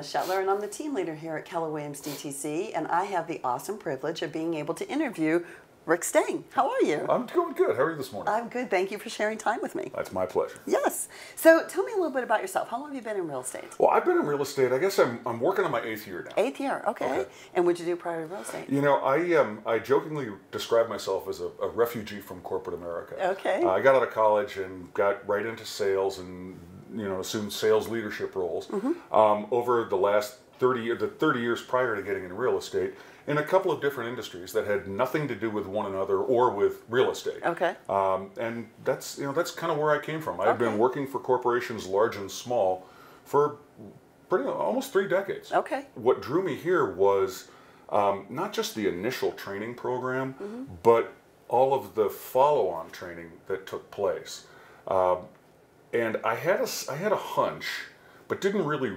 Shetler, and I'm the team leader here at Keller Williams DTC, and I have the awesome privilege of being able to interview Rick Stang. How are you? I'm doing good. How are you this morning? I'm good. Thank you for sharing time with me. That's my pleasure. Yes. So tell me a little bit about yourself. How long have you been in real estate? Well, I've been in real estate. I guess I'm working on my 8th year now. 8th year. Okay. And what did you do prior to real estate? You know, I jokingly describe myself as a refugee from corporate America. Okay. I got out of college and got right into sales and assumed sales leadership roles over the last 30 years prior to getting into real estate in a couple of different industries that had nothing to do with one another or with real estate. Okay. And that's kind of where I came from. I've been working for corporations large and small for almost 3 decades. Okay. What drew me here was not just the initial training program, but all of the follow-on training that took place. And I had a hunch, but didn't really,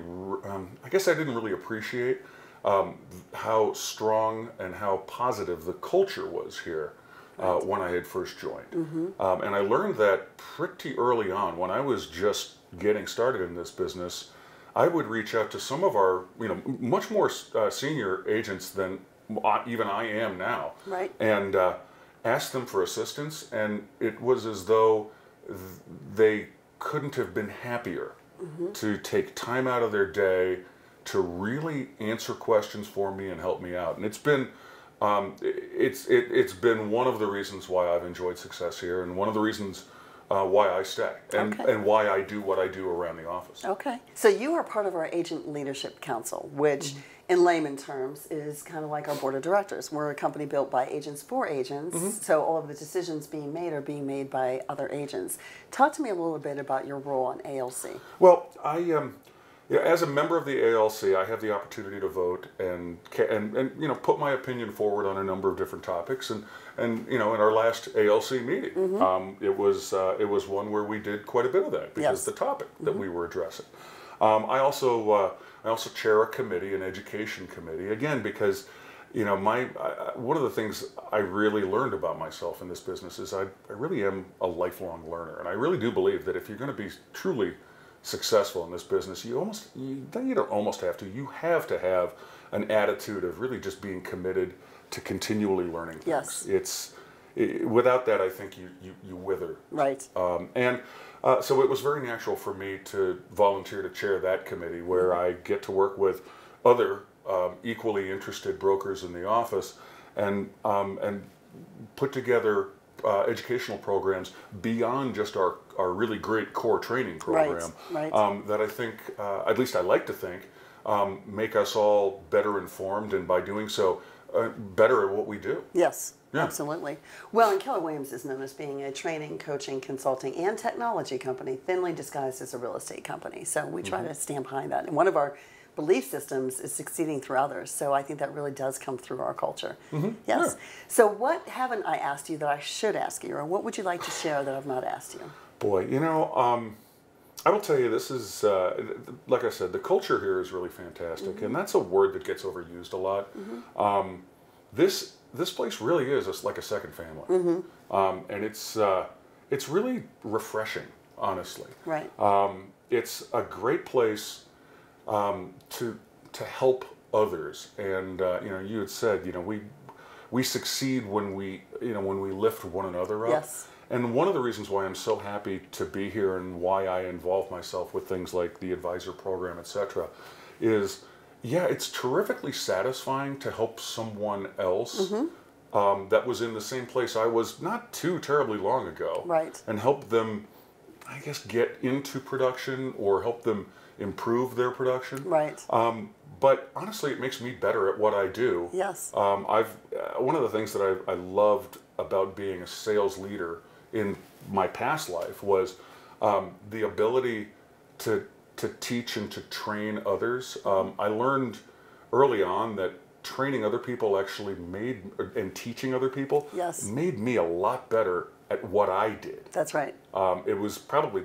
I guess I didn't really appreciate how strong and how positive the culture was here when I had first joined. And I learned that pretty early on. When I was just getting started in this business, I would reach out to some of our, much more senior agents than even I am now. Right. And ask them for assistance, and it was as though they couldn't have been happier to take time out of their day to really answer questions for me and help me out. And it's been it's been one of the reasons why I've enjoyed success here, and one of the reasons why I stay, and why I do what I do around the office. Okay. So you are part of our Agent Leadership Council, which in layman terms is kind of like our board of directors. We're a company built by agents for agents, so all of the decisions being made are being made by other agents. Talk to me a little bit about your role on ALC. Well, as a member of the ALC, I have the opportunity to vote and put my opinion forward on a number of different topics. And in our last ALC meeting, it was one where we did quite a bit of that because the topic that we were addressing. I also chair a committee, an education committee, again because one of the things I really learned about myself in this business is I really am a lifelong learner, and I really do believe that if you're going to be truly successful in this business, you have to have an attitude of really just being committed to continually learning things. Yes. Without that, I think you wither. Right. So it was very natural for me to volunteer to chair that committee, where I get to work with other equally interested brokers in the office and put together educational programs beyond just our really great core training program that I think, at least I like to think, make us all better informed, and by doing so, better at what we do. Yes, absolutely. Well, and Keller Williams is known as being a training, coaching, consulting, and technology company, thinly disguised as a real estate company. So we try to stand behind that. And one of our belief systems is succeeding through others. So I think that really does come through our culture. Yes. Yeah. So what haven't I asked you that I should ask you, or what would you like to share that I've not asked you? Boy, I will tell you, this is, like I said, the culture here is really fantastic, and that's a word that gets overused a lot. This place really is like a second family, and it's really refreshing, honestly. Right. It's a great place to help others, and you had said, we succeed when we lift one another up. Yes. And one of the reasons why I'm so happy to be here and why I involve myself with things like the advisor program, etc., is, it's terrifically satisfying to help someone else that was in the same place I was not too terribly long ago. Right. And help them, I guess, get into production or help them improve their production. Right. But honestly, it makes me better at what I do. Yes. One of the things that I loved about being a sales leader in my past life was the ability to teach and to train others. I learned early on that training other people actually and teaching other people made me a lot better at what I did. That's right. It was probably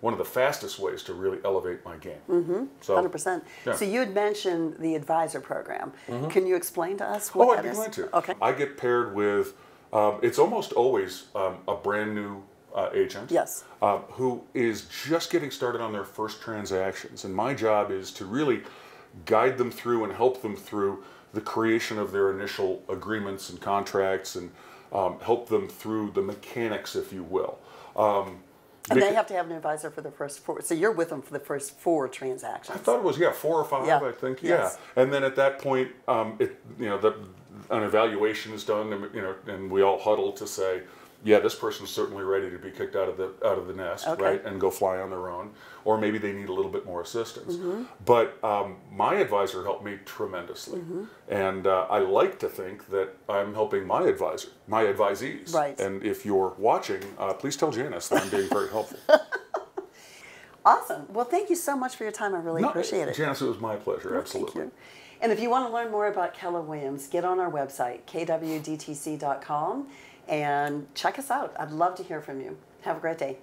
one of the fastest ways to really elevate my game. So, 100%. Yeah. So you had mentioned the advisor program. Can you explain to us what that is? I'd be glad to. Okay. I get paired with, it's almost always a brand new agent who is just getting started on their first transactions. And my job is to really guide them through and help them through the creation of their initial agreements and contracts, and help them through the mechanics, if you will. And they have to have an advisor for the first 4. So you're with them for the first 4 transactions. I thought it was 4 or 5. Yeah. I think Yes. And then at that point, an evaluation is done, and and we all huddle to say, yeah, this person's certainly ready to be kicked out of the nest, Okay. right, and go fly on their own, or maybe they need a little bit more assistance. Mm-hmm. But my advisor helped me tremendously, Mm-hmm. and I like to think that I'm helping my advisees. Right. And if you're watching, please tell Janice that I'm being very helpful. Awesome. Well, thank you so much for your time. I really appreciate it. Janice, it was my pleasure. Well, Absolutely. Thank you. And if you want to learn more about Keller Williams, get on our website, kwdtc.com, and check us out. I'd love to hear from you. Have a great day.